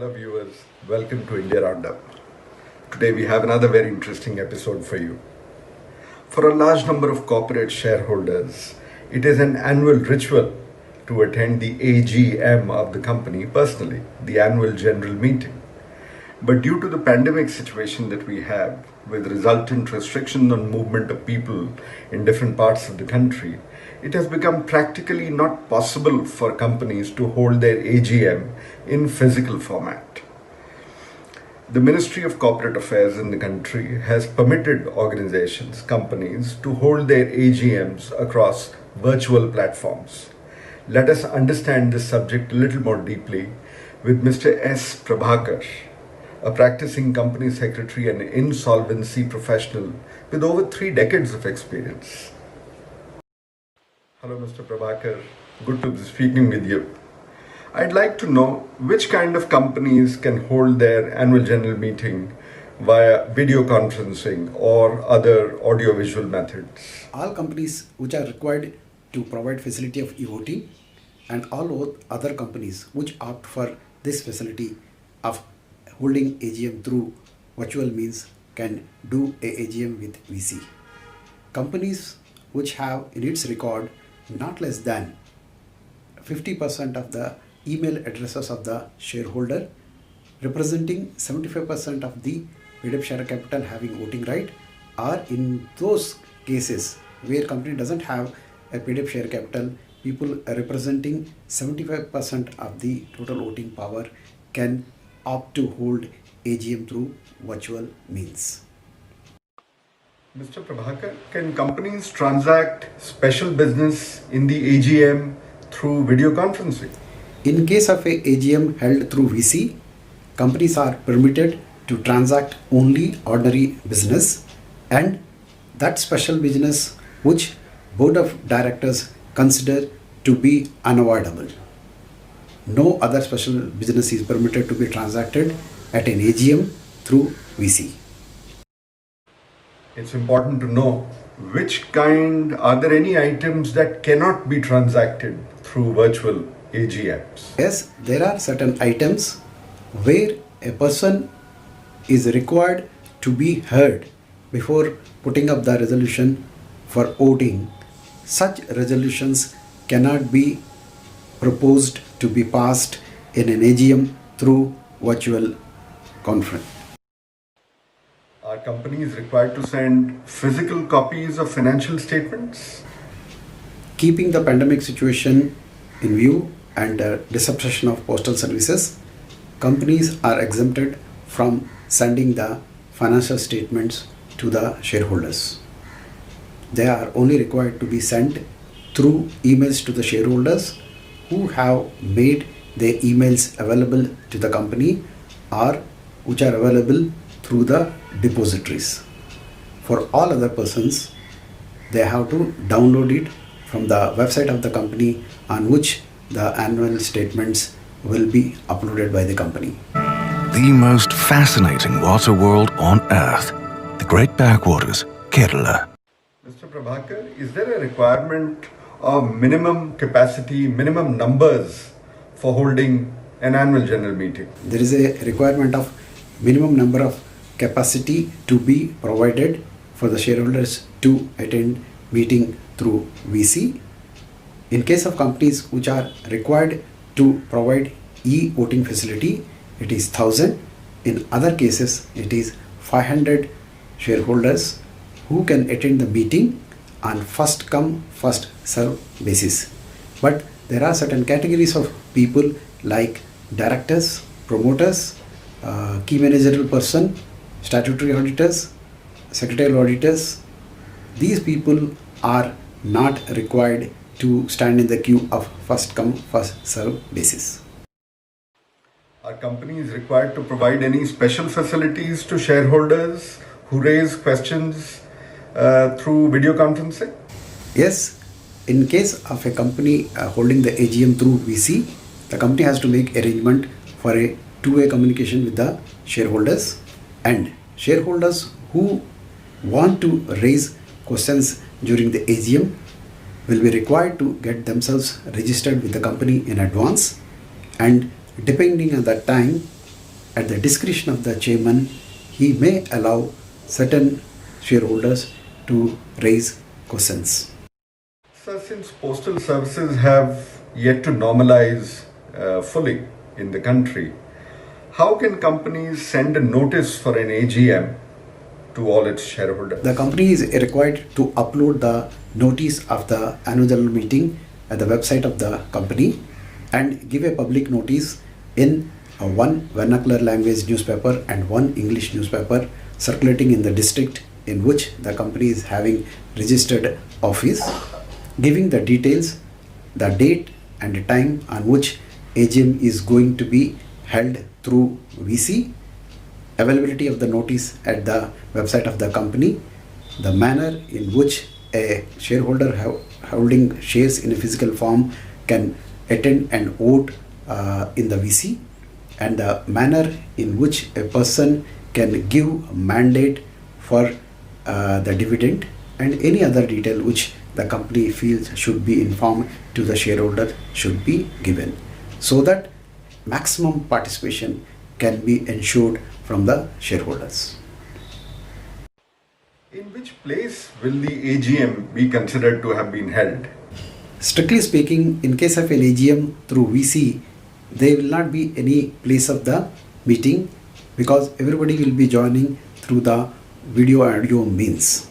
Hello viewers, welcome to India Roundup. Today we have another very interesting episode for you. For a large number of corporate shareholders, it is an annual ritual to attend the AGM of the company personally, the annual general meeting. But due to the pandemic situation that we have, with resultant restriction on movement of people in different parts of the country, it has become practically not possible for companies to hold their AGM in physical format. The Ministry of Corporate Affairs in the country has permitted organizations, companies to hold their AGMs across virtual platforms. Let us understand this subject a little more deeply with Mr. S. Prabhakar, a practicing company secretary and insolvency professional with over 3 decades of experience. Hello, Mr. Prabhakar. Good to be speaking with you. I'd like to know which kind of companies can hold their annual general meeting via video conferencing or other audiovisual methods. All companies which are required to provide facility of e-voting and all other companies which opt for this facility of holding AGM through virtual means can do a AGM with VC. Companies which have in its record not less than 50% of the email addresses of the shareholder, representing 75% of the paid-up share capital having voting right, or in those cases where company doesn't have a paid-up share capital, people representing 75% of the total voting power can opt to hold AGM through virtual means. Mr. Prabhakar, can companies transact special business in the AGM through video conferencing? In case of a AGM held through VC, companies are permitted to transact only ordinary business and that special business which board of directors consider to be unavoidable. No other special business is permitted to be transacted at an AGM through VC. It's important to know are there any items that cannot be transacted through virtual AGMs? Yes, there are certain items where a person is required to be heard before putting up the resolution for voting. Such resolutions cannot be proposed to be passed in an AGM through virtual conference. Are companies required to send physical copies of financial statements? Keeping the pandemic situation in view and disruption of postal services, companies are exempted from sending the financial statements to the shareholders. They are only required to be sent through emails to the shareholders who have made their emails available to the company or which are available through the depositories. For all other persons, they have to download it from the website of the company on which the annual statements will be uploaded by the company. The most fascinating water world on earth, the Great Backwaters, Kerala. Mr. Prabhakar, is there a requirement of minimum capacity, minimum numbers for holding an annual general meeting? There is a requirement of minimum number of capacity to be provided for the shareholders to attend meeting through VC. In case of companies which are required to provide e-voting facility, it is 1000. In other cases, it is 500 shareholders who can attend the meeting on first come first serve basis. But there are certain categories of people like directors, promoters, key managerial person, statutory auditors, secretarial auditors. These people are not required to stand in the queue of first come first serve basis. Are companies required to provide any special facilities to shareholders who raise questions through video conferencing? Yes, in case of a company holding the AGM through VC, the company has to make arrangement for a two-way communication with the shareholders, and shareholders who want to raise questions during the AGM will be required to get themselves registered with the company in advance, and depending on that time, at the discretion of the chairman, he may allow certain shareholders to raise questions. So, since postal services have yet to normalize fully in the country, how can companies send a notice for an AGM to all its shareholders? The company is required to upload the notice of the annual general meeting at the website of the company and give a public notice in one vernacular language newspaper and one English newspaper circulating in the district in which the company is having registered office, giving the details, the date and the time on which AGM is going to be held through VC, availability of the notice at the website of the company, the manner in which a shareholder holding shares in a physical form can attend and vote in the VC, and the manner in which a person can give a mandate for the dividend, and any other detail which the company feels should be informed to the shareholder should be given, so that maximum participation can be ensured from the shareholders. In which place will the AGM be considered to have been held? Strictly speaking, in case of an AGM through VC, there will not be any place of the meeting because everybody will be joining through the video audio means.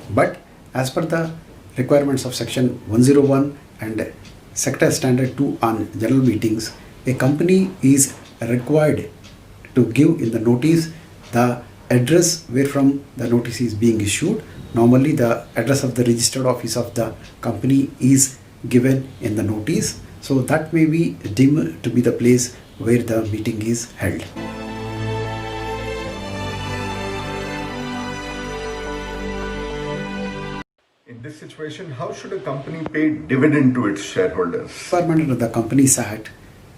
But as per the requirements of section 101 and sector standard 2 on general meetings, a company is required to give in the notice the address where from the notice is being issued. Normally the address of the registered office of the company is given in the notice, so that may be deemed to be the place where the meeting is held. In this situation, how should a company pay dividend to its shareholders? Requirement under the Companies Act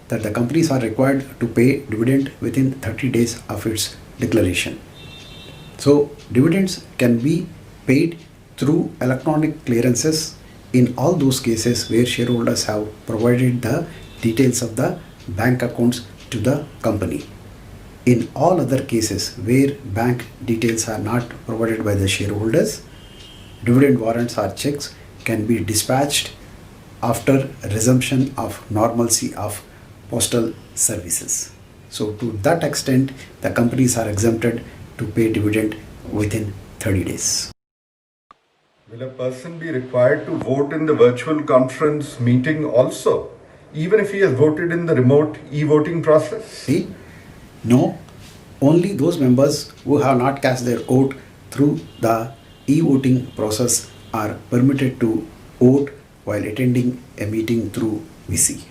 that the companies are required to pay dividend within 30 days of its declaration. So dividends can be paid through electronic clearances in all those cases where shareholders have provided the details of the bank accounts to the company. In all other cases where bank details are not provided by the shareholders, dividend warrants or checks can be dispatched after resumption of normalcy of postal services. So to that extent, the companies are exempted to pay dividend within 30 days. Will a person be required to vote in the virtual conference meeting also, even if he has voted in the remote e-voting process? See? No, only those members who have not cast their vote through the e-voting process are permitted to vote while attending a meeting through VC.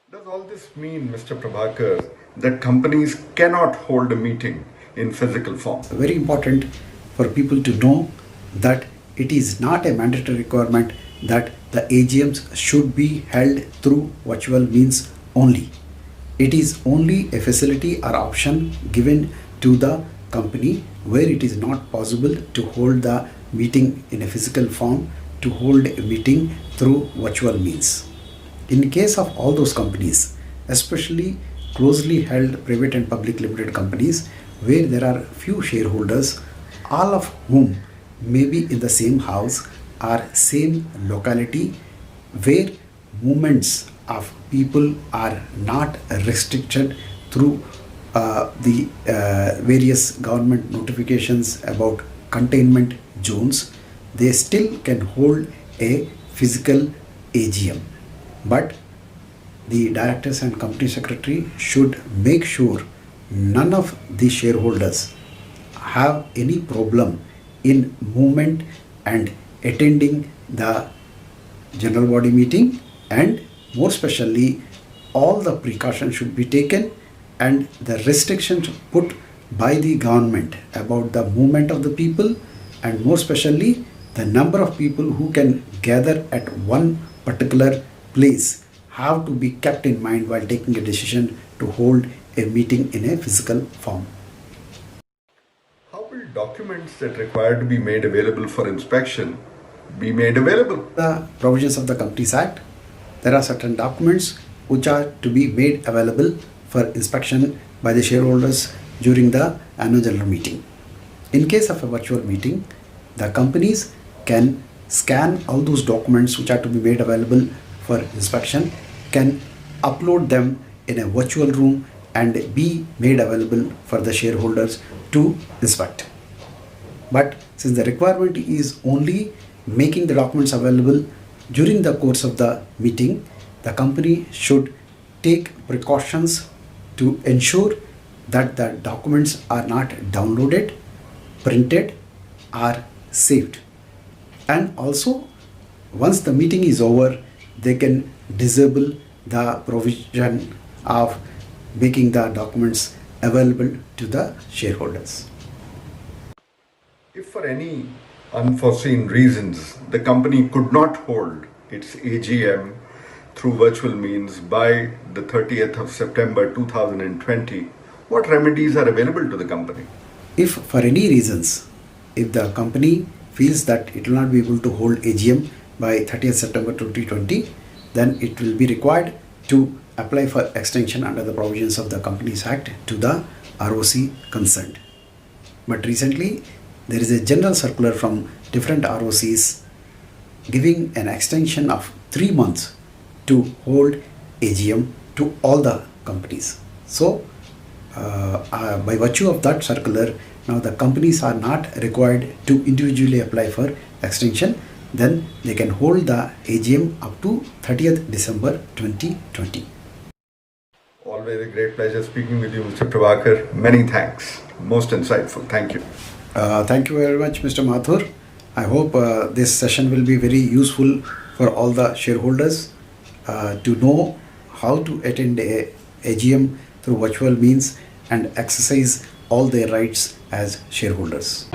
Does all this mean, Mr. Prabhakar, that companies cannot hold a meeting in physical form? Very important for people to know that it is not a mandatory requirement that the AGMs should be held through virtual means only. It is only a facility or option given to the company where it is not possible to hold the meeting in a physical form, to hold a meeting through virtual means. In case of all those companies, especially closely held private and public limited companies where there are few shareholders, all of whom may be in the same house or same locality, where movements of people are not restricted through the various government notifications about containment zones, they still can hold a physical AGM. But the directors and company secretary should make sure none of the shareholders have any problem in movement and attending the general body meeting, and more specially all the precautions should be taken and the restrictions put by the government about the movement of the people, and more specially the number of people who can gather at one particular place have to be kept in mind while taking a decision to hold a meeting in a physical form. How will documents that require to be made available for inspection be made available? The provisions of the Companies Act, there are certain documents which are to be made available for inspection by the shareholders during the annual general meeting. In case of a virtual meeting, the companies can scan all those documents which are to be made available for inspection, can upload them in a virtual room and be made available for the shareholders to inspect. But since the requirement is only making the documents available during the course of the meeting, the company should take precautions to ensure that the documents are not downloaded, printed, or saved. And also, once the meeting is over, they can disable the provision of making the documents available to the shareholders. If for any unforeseen reasons the company could not hold its AGM through virtual means by the 30th of September 2020, what remedies are available to the company? If for any reasons, if the company feels that it will not be able to hold AGM by 30th September 2020, then it will be required to apply for extension under the provisions of the Companies Act to the ROC concerned. But recently, there is a general circular from different ROCs giving an extension of 3 months to hold AGM to all the companies. So, by virtue of that circular, now the companies are not required to individually apply for extension. Then they can hold the AGM up to 30th December 2020. Always a great pleasure speaking with you, Mr. Prabhakar. Many thanks. Most insightful. Thank you. Thank you very much, Mr. Mathur. I hope this session will be very useful for all the shareholders to know how to attend a AGM through virtual means and exercise all their rights as shareholders.